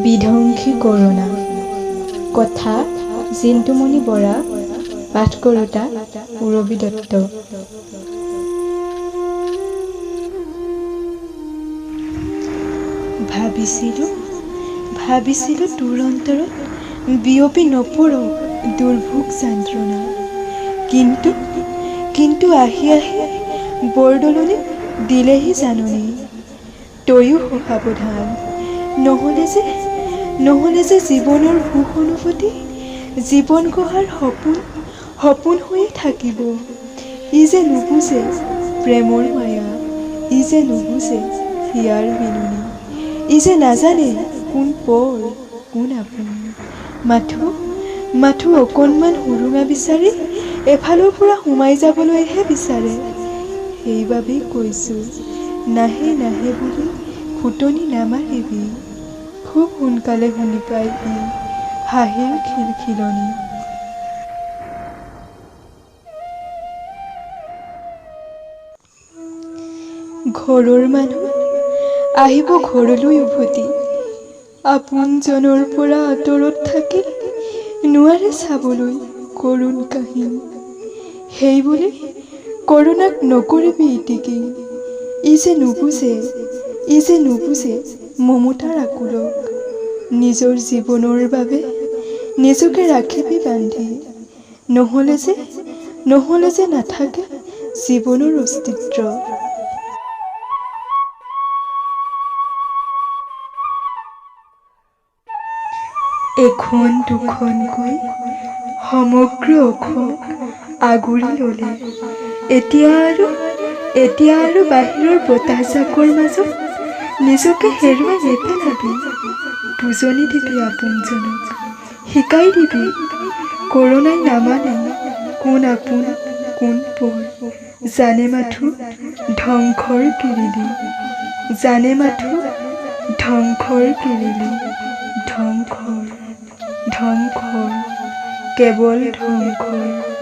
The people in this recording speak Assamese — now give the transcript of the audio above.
বিধ্বংসী কৰোণা। কথা জিন্তুমণি বৰা, পাঠ কৰোঁতা পূৰবী দত্ত। ভাবিছিলোঁ তোৰ অন্তৰত বিয়পি নপৰক দুৰ্ভোগ যন্ত্ৰণা। কিন্তু আহি বৰদলনি দিলেহি জাননী। তয়ো সসাৱধান, নহ'লে যে জীৱনৰ সুখ অনুভূতি জীৱন গঢ়াৰ সপোন হৈয়ে থাকিব। ই যে নুবুজে প্ৰেমৰ মায়া, ই যে নুবুজে হিয়াৰ বিননি। ই যে নাজানে কোন পৰ কোন আপোন। মাথো অকণমান সুৰুঙা বিচাৰি এফালৰ পৰা সোমাই যাবলৈহে বিচাৰে। সেইবাবেই কৈছোঁ, নাহে বুলি ফুটনি নামাৰিবি। খুব সোনকালে শুনি পাই ই হাঁহিৰ খিলখিলনি। ঘৰৰ মানুহ আহিব ঘৰলৈ উভতি, আপোনজনৰ পৰা আঁতৰত থাকি নোৱাৰে চাবলৈ কৰুণ কাহিনী। সেইবুলি কৰোণাক নকৰিবি ইতিকিং। ই যে নুবুজে মমতাৰ আকুলক। নিজৰ জীৱনৰ বাবে নিজকে ৰাখিবি বান্ধি, নহ'লে যে নাথাকে জীৱনৰ অস্তিত্ব। এখন দুখনকৈ সমগ্ৰ অসম আগুৰি ল'লে। এতিয়া আৰু বাহিৰৰ বতাহজাকৰ মাজত নিজকে হেৰুৱাই নেপেলাবি। বুজনি দিবি আপোনজনক, শিকাই দিবি কৰোণাই নামানে কোন আপোন কোন পৰ। জানে মাথো ধ্বংসৰ কিৰিলি, ধ্বংসৰ কেৱল ধ্বংসৰ।